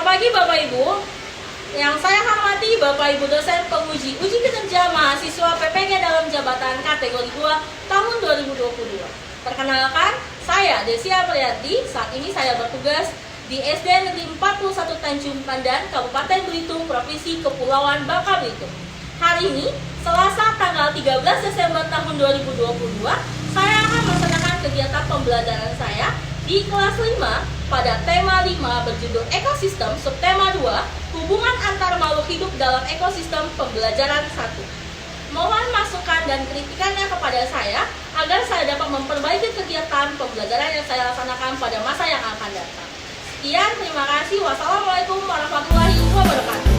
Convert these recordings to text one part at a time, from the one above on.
pagi Bapak Ibu. Yang saya hormati Bapak Ibu dosen penguji uji kinerja mahasiswa PPG dalam jabatan kategori 2 tahun 2022. Perkenalkan, saya Desia Priyanti. Saat ini saya bertugas di SD Negeri 41 Tanjung Pandan, Kabupaten Belitung, Provinsi Kepulauan Bangka Belitung. Hari ini, Selasa tanggal 13 Desember tahun 2022, saya akan melaksanakan kegiatan pembelajaran saya di kelas 5 pada tema 5 berjudul Ekosistem, subtema 2, hubungan antar makhluk hidup dalam ekosistem, pembelajaran 1. Mohon masukan dan kritikannya kepada saya agar saya dapat memperbaiki kegiatan pembelajaran yang saya laksanakan pada masa yang akan datang. Sekian, terima kasih. Wassalamualaikum warahmatullahi wabarakatuh.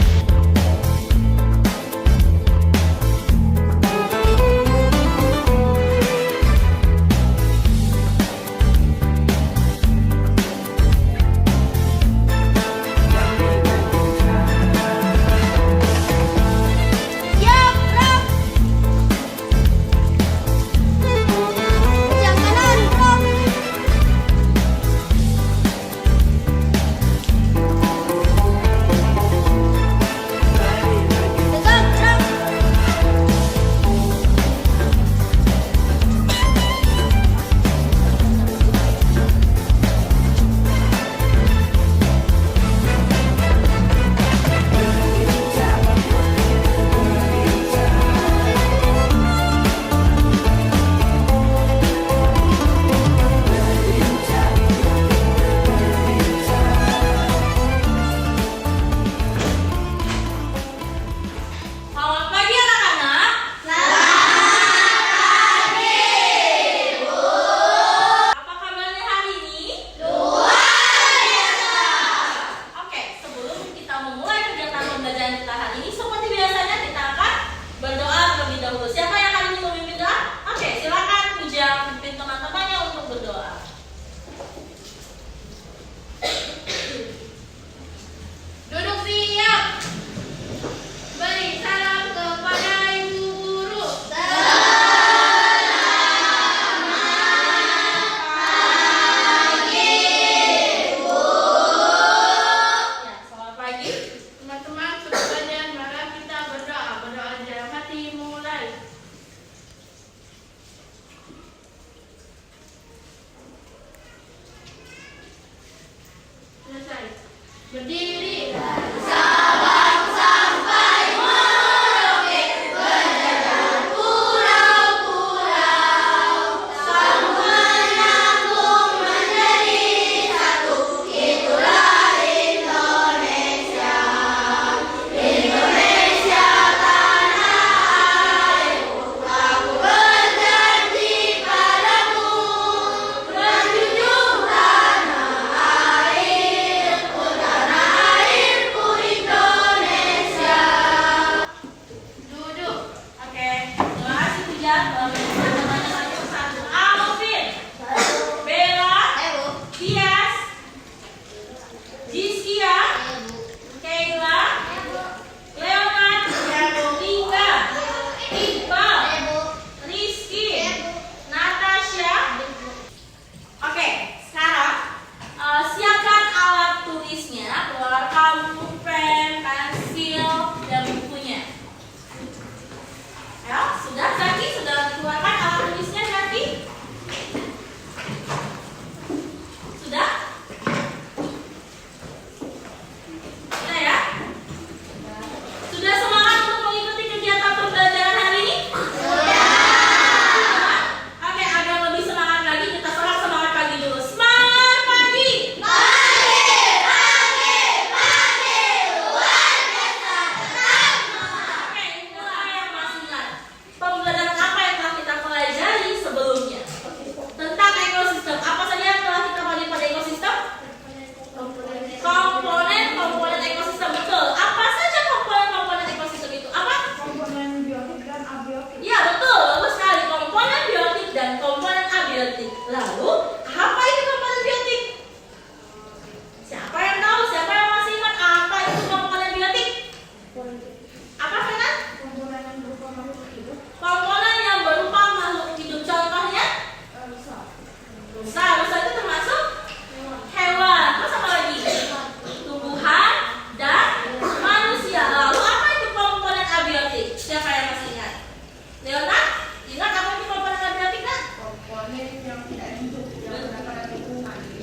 Berdiri. Tanah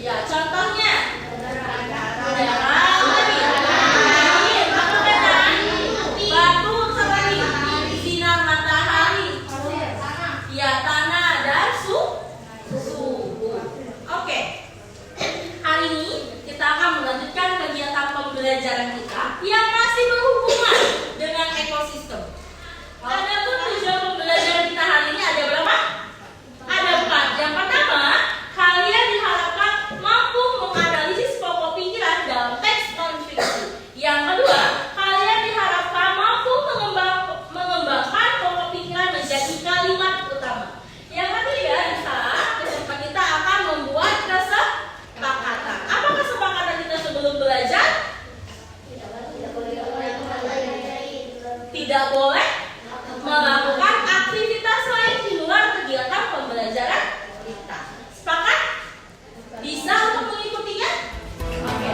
Ya, contohnya batu, sinar matahari, ya tanah dan suhu. Oke. Hari ini kita akan melanjutkan kegiatan pembelajaran kita yang masih berhubungan dengan ekosistem. Adapun tujuan pembelajaran kita hari ini ada berapa? Ada 4. Yang pertama, kalian diharapkan mampu menganalisis pokok pikiran dalam teks non-fiksi. Yang kedua, kalian diharapkan mampu mengembangkan pokok pikiran menjadi kalimat utama. Yang ketiga, di saat kita akan membuat kesepakatan. Apa kesepakatan kita sebelum belajar? Tidak boleh melakukan aktivitas lain di luar kegiatan pembelajaran kita. Sepakat? Bisa untuk mengikutinya? Oke.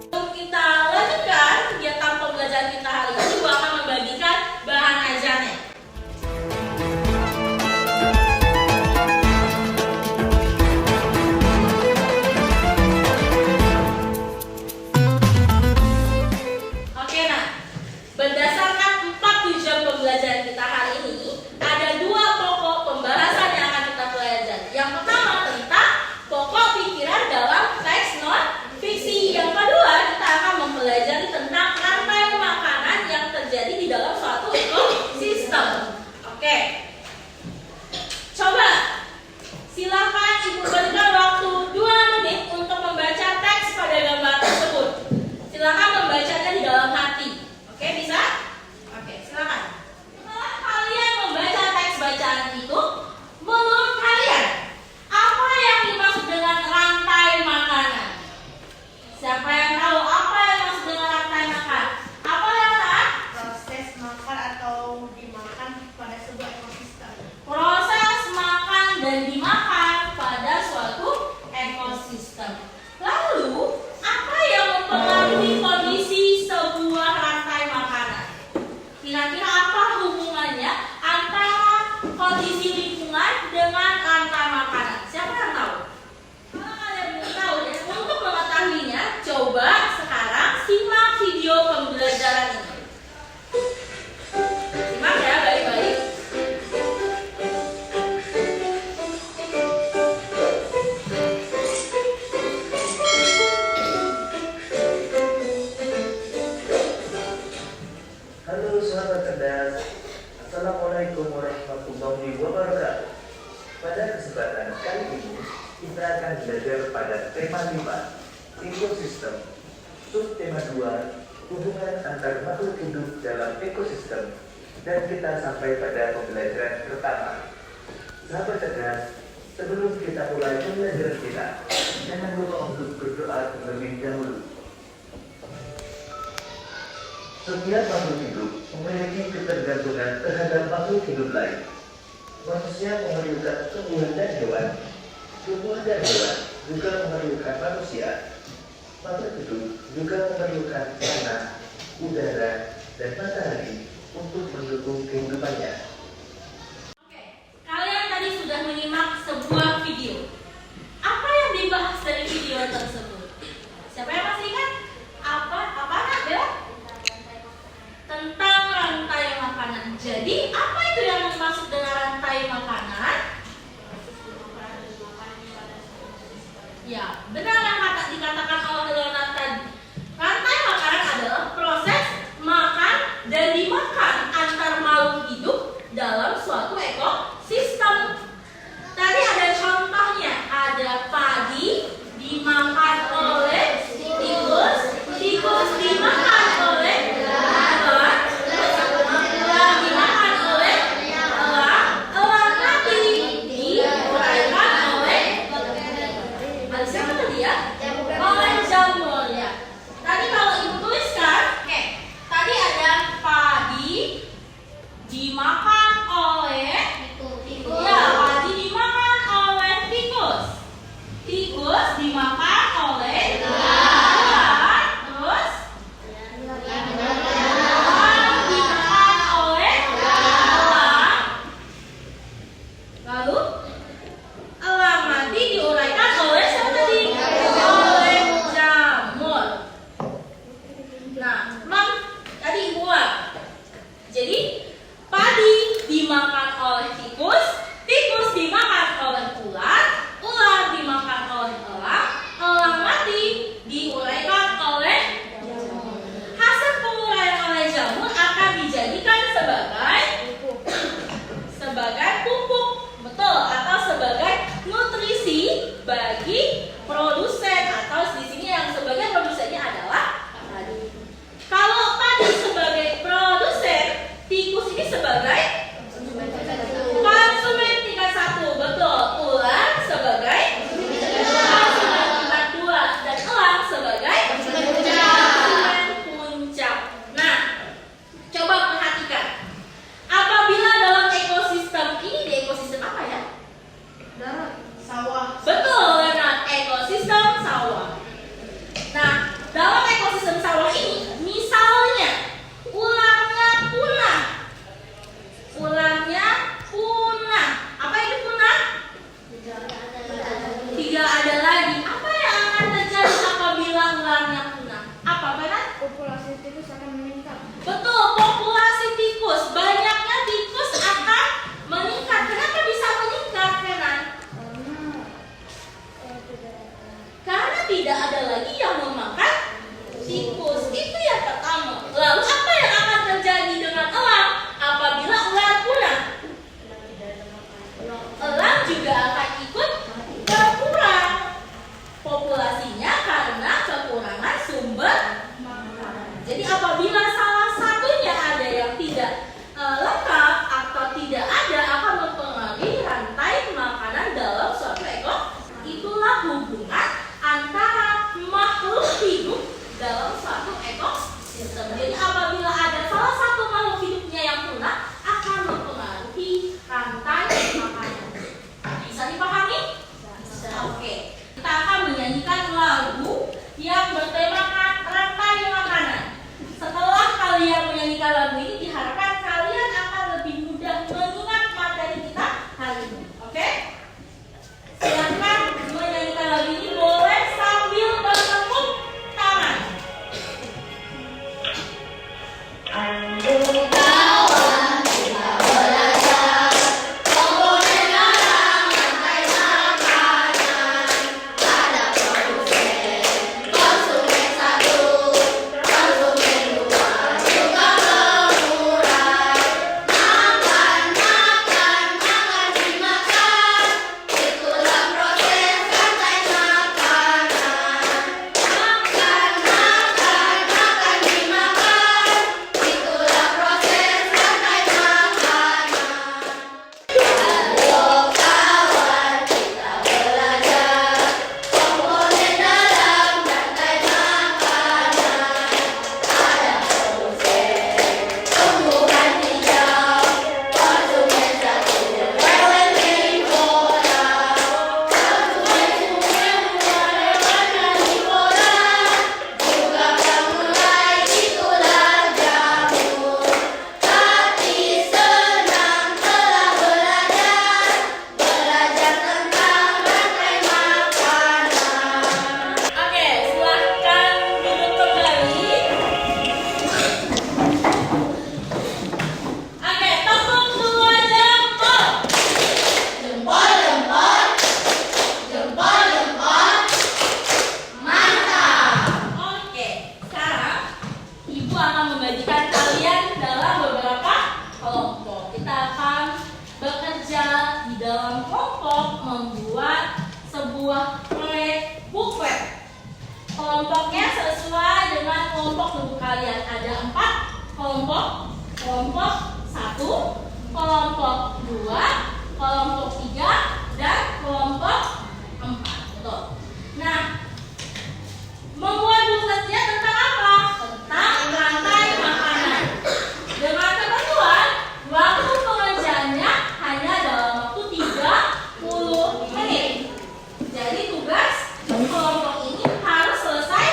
Untuk kita lanjutkan kegiatan pembelajaran kita hari ini, Ibu akan membagikan bahan ajarnya. Oke, nah, berdasarkan 4 tujuan pembelajaran kita hari ini, ada 2 pokok pembahasan yang akan kita pelajari. Yang pertama tentang pokok pikiran dalam teks non-fiksi. Yang kedua, kita akan mempelajari tentang rantai makanan yang terjadi di dalam suatu ekosistem. Oke. Coba, silakan Ibu berikan waktu 2 menit untuk membaca teks pada gambar tersebut. Silakan membacanya di dalam hati. Oke, bisa? Oke, silakan. Setelah kalian membaca teks bacaan itu, menurut kalian apa yang dimaksud dengan rantai makanan? Siapa yang tahu apa yang dimaksud dengan rantai makan? Apa yang tahu? Proses makan atau dimakan pada sebuah ekosistem. Proses makan dan dimakan pada suatu ekosistem. Lalu, apa yang mempengaruhi kondisi sebuah rantai makanan? Kira-kira apa hubungannya antara kondisi lingkungan dengan rantai makanan? Siapa yang tahu? Kalau kalian belum tahu, ya, untuk mengetahuinya, coba sekarang simak video pembelajaran ini. Simak ya baik-baik. Halo sahabat cerdas, Assalamualaikum warahmatullahi wabarakatuh. Pada kesempatan kali ini, kita akan belajar pada tema 5, ekosistem. Subtema 2, hubungan antar makhluk hidup dalam ekosistem. Dan kita sampai pada pembelajaran pertama. Sahabat cerdas, sebelum kita mulai pembelajaran kita, jangan lupa untuk berdoa terlebih dahulu. Setiap makhluk hidup memiliki ketergantungan terhadap makhluk hidup lain. Manusia memerlukan tumbuhan dan hewan. Tumbuhan dan hewan juga memerlukan manusia. Makhluk hidup juga memerlukan tanah, udara, dan matahari untuk mendukung kehidupannya. Oke, kalian tadi sudah menyimak sebuah video. Apa yang dibahas dari video tersebut? Siapa yang masih ingat? Apa Bella? Tentang rantai makanan. Jadi, apa itu yang dimaksud dengan rantai makanan? Ya, benar yang dikatakan oleh Leonard tadi. Rantai makanan adalah proses makan dan dimakan antar makhluk hidup dalam suatu ekosistem. Tadi ada contohnya, ada padi dimakan oleh tikus, tikus dimakan oleh elang, elang dimakan oleh elang, elang mati diuraikan oleh siapa tadi ya? Oleh jamur ya. Tadi kalau Ibu tuliskan, oke. Tadi ada padi dimakan oleh tikus. Ya, padi dimakan oleh tikus. Tikus dimakan oleh elang. Terus elang dimakan oleh dimakan oleh tikus, tikus dimakan oleh ular, ular dimakan oleh elang, elang mati diuraikan oleh jamur. Hasil penguraian oleh jamur akan dijadikan sebagai pupuk, betul, atau sebagai nutrisi bagi produsen, atau di sini yang sebagai produsennya adalah padi. Kalau padi sebagai produsen, tikus ini sebagai konsumen tingkat 1, betul. Ular sebagai konsumen tingkat 2 dan elang sebagai konsumen puncak. Nah, coba perhatikan. Apabila dalam ekosistem ini, di ekosistem apa ya? Darat, sawah. Betul, Renat, ekosistem sawah. Nah, dalam ekosistem sawah ini, misalnya ularnya punah. Apa itu punah? Tidak ada lagi. Apa yang akan terjadi apabila ularnya punah? Apa, Renat? Populasi tikus akan meningkat. Betul, populasi tikus. Banyaknya tikus akan meningkat. Kenapa bisa meningkat, Renat? Karena tidak ada lagi yang memakan tikus. Itu yang pertama. Lalu apa yang akan terjadi dengan elang apabila ular punah? Elang juga akan ikut berkurang populasinya karena kekurangan sumber makanan. Jadi apabila salah satunya ada yang tidak lengkap atau tidak ada, akan mempengaruhi rantai makanan dalam suatu ekosistem. Itulah hubungan antara makhluk hidup dalam suatu ekosistem. Jadi apabila ada salah satu makhluk hidupnya yang punah, akan mempengaruhi rantai makanan. Bisa dipahami? Bisa. Oke. Kita akan menyanyikan lagu yang bertemakan rantai makanan. Setelah kalian menyanyikan lagu ini, diharapkan kalian akan lebih mudah mengingat materi kita hari ini. Oke? Silakan menyanyikan lagu ini, boleh sambil bertepuk tangan. Oke, silahkan duduk kembali. Oke, tepuk dua jempol. Jempol. Mantap. Oke, sekarang Ibu akan membagikan kalian dalam beberapa kelompok. Kita akan bekerja di dalam kelompok membuat sebuah proyek buklet. Kelompoknya sesuai dengan kelompok tubuh kalian. Ada 4 kelompok. Kelompok 1, kelompok 2, kelompok 3, dan kelompok 4. Betul. Nah, membuat bukletnya tentang apa? Tentang rantai makanan. Dengan ketentuan, waktu pengerjaannya hanya dalam waktu 30 menit. Jadi tugas kelompok ini harus selesai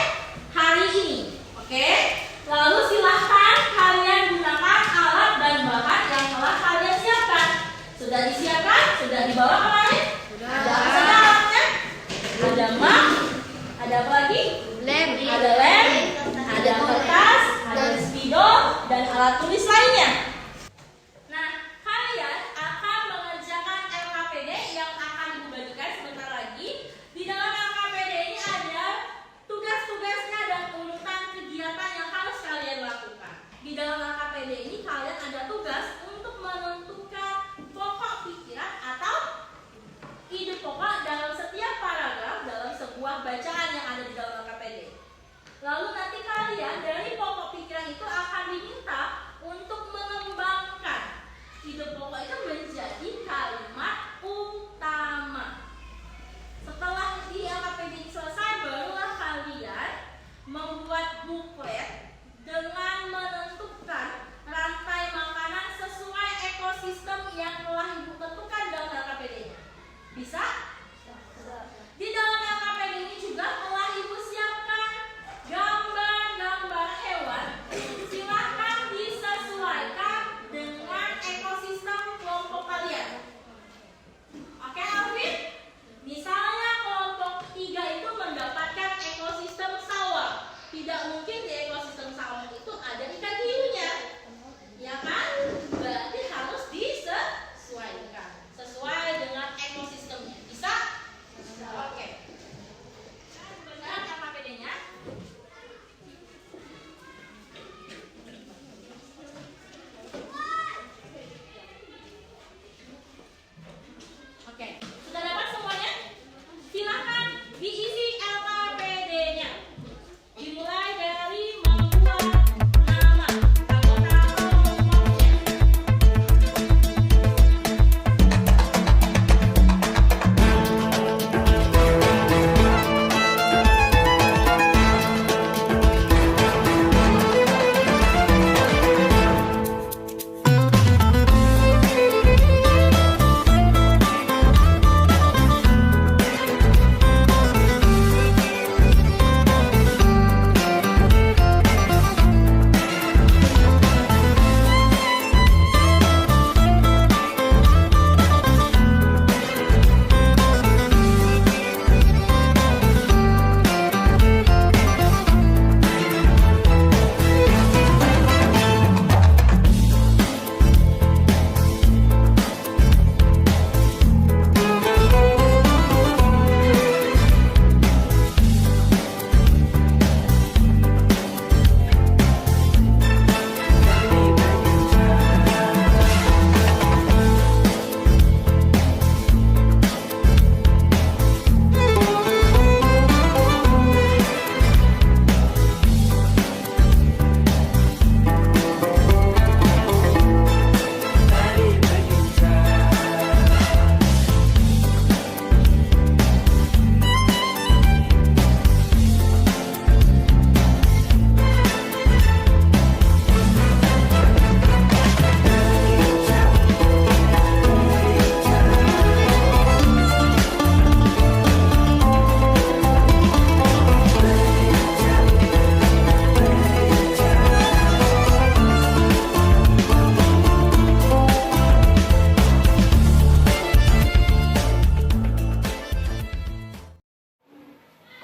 hari ini. Oke? Lalu silahkan kalian gunakan alat dan bahan yang telah kalian siapkan. Sudah disiapkan? Sudah dibawa kemarin? Ada apa saja alatnya? Ada map, ada apa lagi? Ada lem, ada kertas, ada spidol, dan alat tulis lainnya. Nah, kalian ekosistem yang telah Ibu tentukan dalam LKPD-nya? Bisa? Di dalam LKPD ini juga telah Ibu siapkan gambar-gambar hewan. Silahkan disesuaikan dengan ekosistem kelompok kalian. Oke, Alvin? Misalnya kelompok 3 itu mendapatkan ekosistem sawah. Tidak mungkin di ekosistem sawah itu ada ikan hiunya. Ya kan? Berarti harus disesuaikan sesuai dengan ekosistemnya. Bisa? Oke. Benar LKPD-nya? Oke. Sudah dapat semuanya? Silakan diisi LKPD-nya. Dimulai dari membuat nama anggota kelompoknya.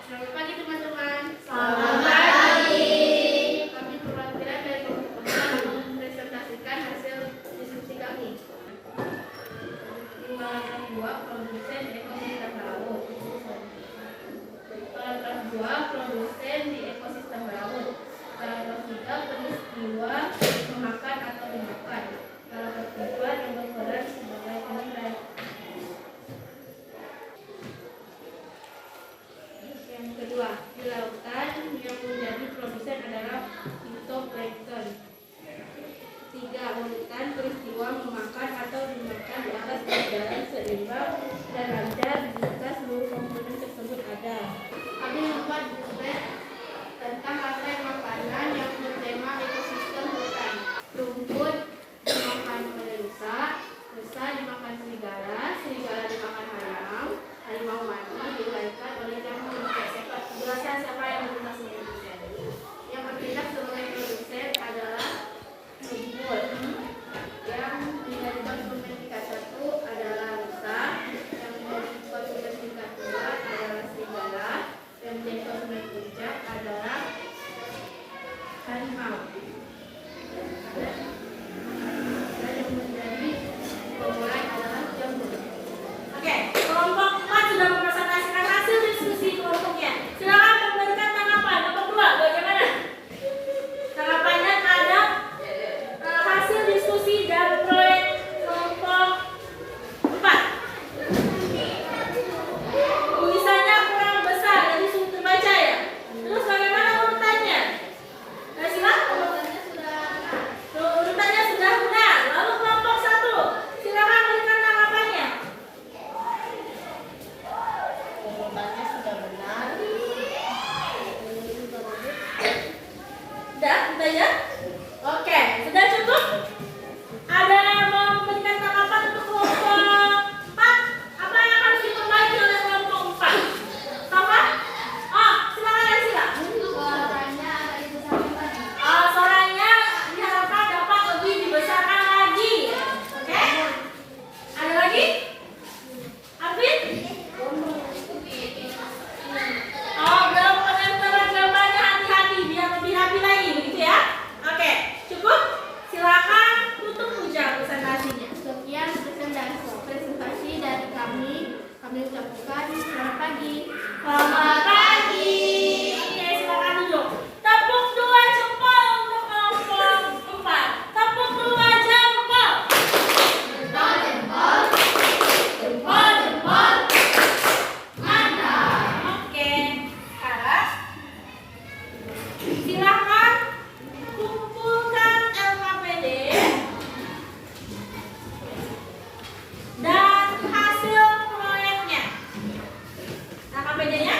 Selamat pagi teman-teman. Selamat pagi. Kami perwakilan dari kelompok pertama mempresentasikan hasil diskusi kami. Paragraf 2 produsen ekosistem laut. Paragraf 2 produsen di ekosistem laut. Paragraf 3 peristiwa memakan atau dimakan. Paragraf 4 yang berperan sebagai penilai. Yang kedua, di lautan yang menjadi produsen adalah fitoplankton. 3. Urutan peristiwa memakan atau dimakan di atas jalan seimbang Selamat pagi. Oke, silakan duduk. Tepuk dua jempol untuk kelompok 4. Tepuk dua jempol. Jempol, jempol. Jempol, jempol. Mantap. Oke, sekarang silakan kumpulkan LKPD dan hasil proyeknya. LKPD-nya?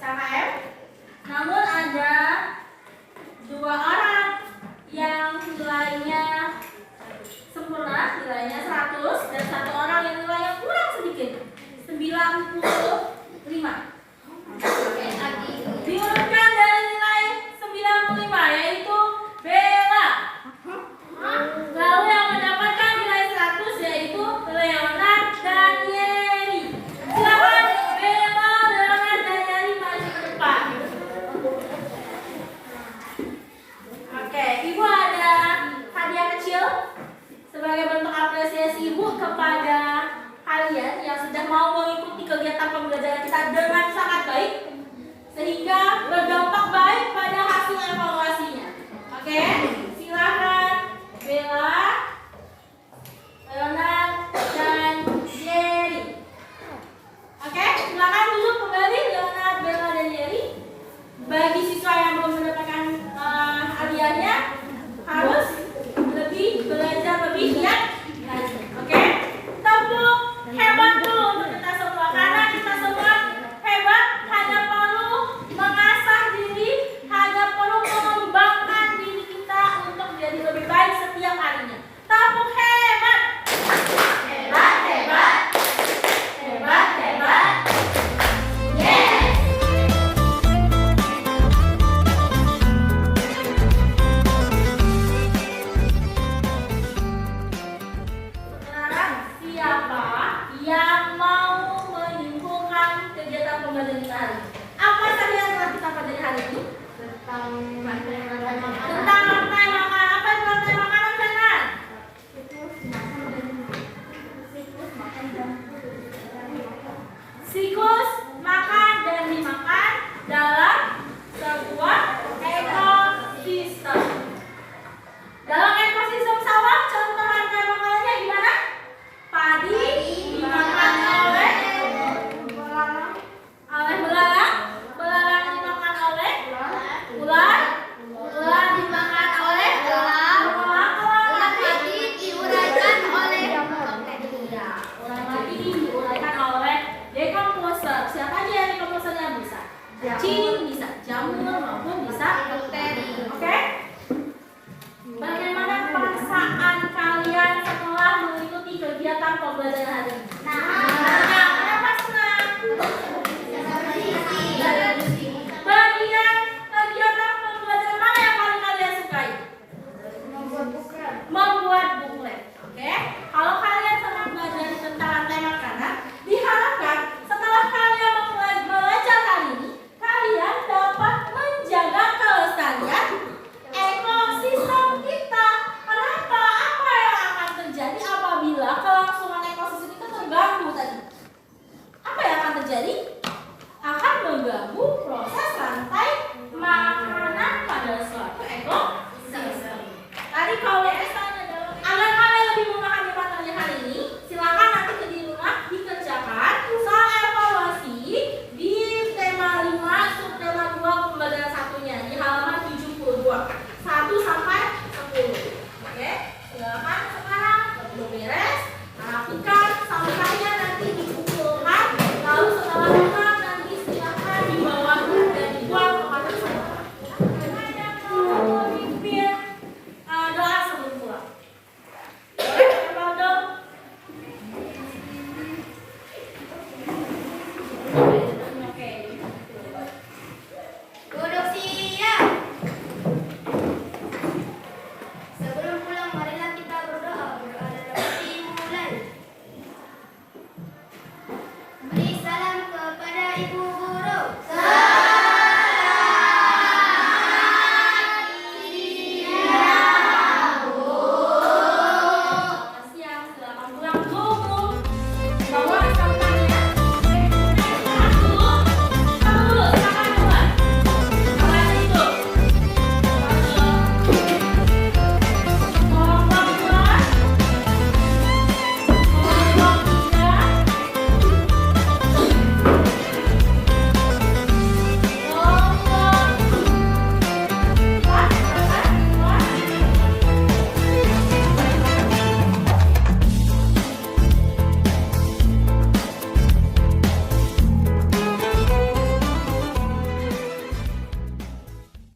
SKKM. Namun ada 2 orang yang nilainya sempurna, nilainya 100, dan 1 orang yang nilainya kurang sedikit, 90